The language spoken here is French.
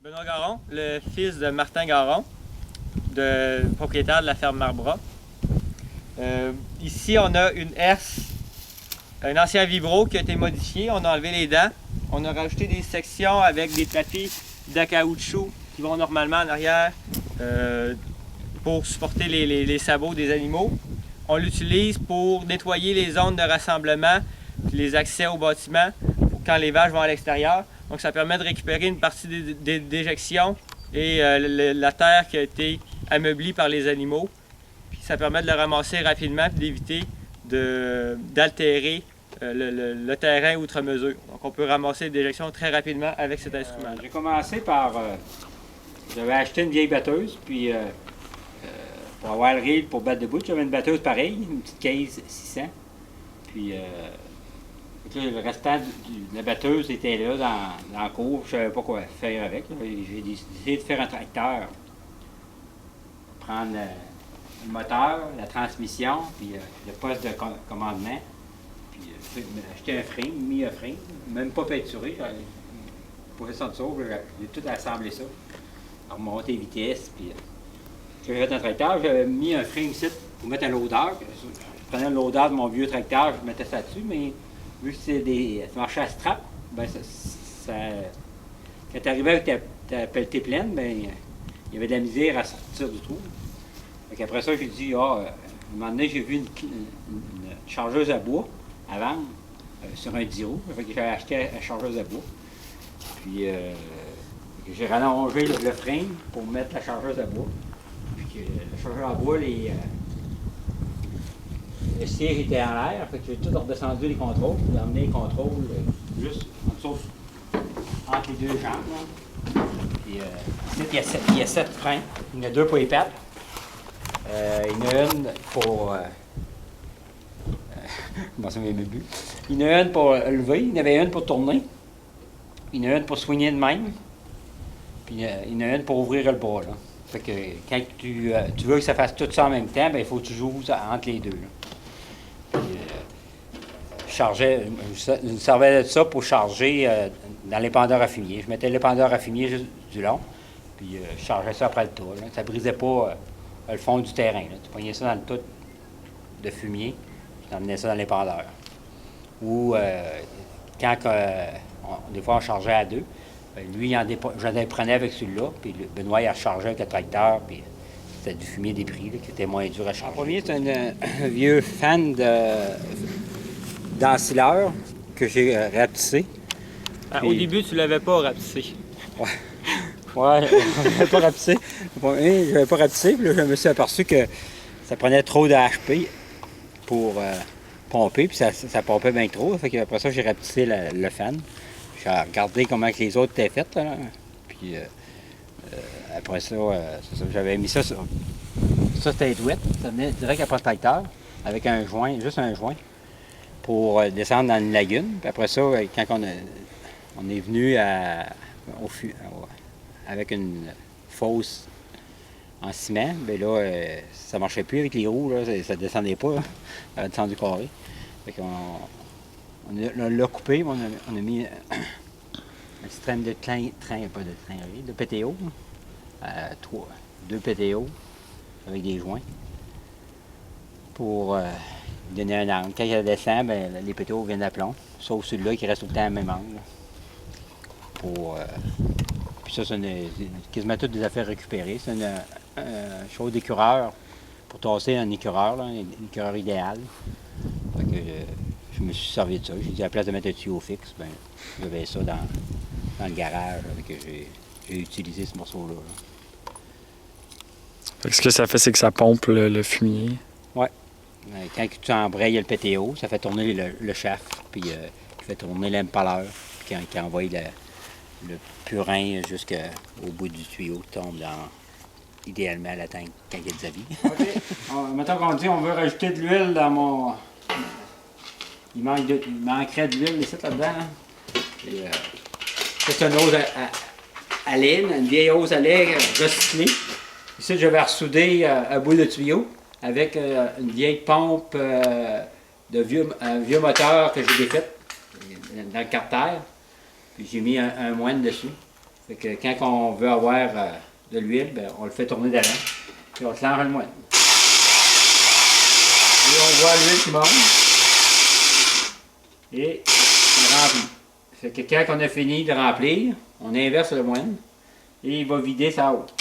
Benoît Garon, le fils de Martin Garon, propriétaire de la ferme Marbras. Ici, on a une herse, un ancien vibro qui a été modifié. On a enlevé les dents. On a rajouté des sections avec des tapis caoutchouc qui vont normalement en arrière pour supporter les sabots des animaux. On l'utilise pour nettoyer les zones de rassemblement et les accès au bâtiment pour quand les vaches vont à l'extérieur. Donc ça permet de récupérer une partie des déjections et la terre qui a été ameublie par les animaux. Puis ça permet de le ramasser rapidement et d'éviter d'altérer le terrain outre mesure. Donc on peut ramasser les déjections très rapidement avec cet instrument. J'ai commencé par... j'avais acheté une vieille batteuse, puis pour avoir le reel pour battre debout, j'avais une batteuse pareille, une petite case 600. Puis le restant de la batteuse était là dans la cour, je ne savais pas quoi faire avec. J'ai décidé de faire un tracteur. Prendre le moteur, la transmission, puis le poste de commandement. Puis acheter un frein, mis un frein, même pas peinturé. Pour faire ça de sauve, j'ai tout assemblé ça. Remonter les vitesses, puis j'avais fait un tracteur, j'avais mis un frein ici pour mettre un loader. Je prenais le loader de mon vieux tracteur, je mettais ça dessus, mais vu que ça marchait à strap, ben quand tu arrivais avec ta pelletée pleine, ben il y avait de la misère à sortir du trou. Donc après ça, j'ai dit, à un moment donné, j'ai vu une chargeuse à bois à vendre sur un 10 roues. Fait que j'avais acheté la chargeuse à bois. Puis j'ai rallongé le frein pour mettre la chargeuse à bois. Puis la chargeuse à bois, le siège était en l'air. Fait que j'ai tout redescendu les contrôles. J'ai emmené les contrôles juste en dessous, entre les deux jambes. Là. Puis ici, il y a 7 freins. Il y en a 2 pour les pattes. Il y en a une pour... Comment ça m'est bu? Il y en a une pour lever, il y en avait une pour tourner. Il y en a une pour soigner de même. Puis il y en a une pour ouvrir le bras. Là. Fait que quand tu veux que ça fasse tout ça en même temps, ben il faut que tu joues entre les deux. Là. Puis, je me servais de ça pour charger dans l'épandeur à fumier. Je mettais l'épandeur à fumier juste du long, puis je chargeais ça après le tour. Là. Ça brisait pas le fond du terrain. Là. Tu pognais ça dans le tas de fumier, tu emmenais ça dans l'épandeur. Ou quand des fois on chargeait à deux, lui, j'en prenais avec celui-là, puis Benoît, il rechargeait avec le tracteur, puis c'était du fumier débris, là, qui était moins dur à charger. En premier, c'est un vieux fan d'ensileur que j'ai rapetissé. Puis... Au début, tu ne l'avais pas rapetissé. Ouais, je l'avais pas rapetissé. Je l'avais pas rapetissé, puis là, je me suis aperçu que ça prenait trop de HP pour pomper, puis ça pompait bien trop. Fait que après ça, j'ai rapetissé le fan. J'ai regardé comment que les autres étaient faites. Là. Puis après ça, j'avais mis ça sur. Ça, c'était douette. Ça venait direct après le tracteur, avec un joint, juste un joint, pour descendre dans une lagune. Puis après ça, quand on est venu avec une fosse en ciment, bien là, ça ne marchait plus avec les roues, là, ça ne descendait pas. Là. Ça avait descendu carré. Fait qu'on on l'a coupé, on a mis un système de de PTO, 2 PTO avec des joints pour donner un angle. Quand il descend, ben, les PTO viennent à plomb, sauf celui-là qui reste tout le temps à même angle. Puis ça, c'est quasiment toutes des affaires récupérées. C'est une chose d'écureur pour tasser un écureur, là, un écureur idéal. Fait que, je me suis servi de ça. J'ai dit à la place de mettre un tuyau fixe, ben, j'avais ça dans le garage. J'ai utilisé ce morceau-là. Là. Fait que ce que ça fait, c'est que ça pompe le fumier. Oui. Quand tu embrayes le PTO, ça fait tourner le shaft, puis ça fait tourner l'empaleur. Puis quand on envoie le purin jusqu'au bout du tuyau, tombe idéalement à la tank quand il y a des avis. OK. Mettons qu'on dit on veut rajouter de l'huile dans mon... Il manquerait de l'huile ici là-dedans. Hein? C'est une hose à laine, une vieille hose à lait recyclée. Ici, je vais ressouder un bout de tuyau avec une vieille pompe un vieux moteur que j'ai défait dans le carter. Puis j'ai mis un moine dessus. Fait que quand on veut avoir de l'huile, ben, on le fait tourner d'avant. Puis on clenche le moine. Et on voit l'huile qui monte. Et on remplit. Fait que quand on a fini de remplir, on inverse le moine. Et il va vider sa haute.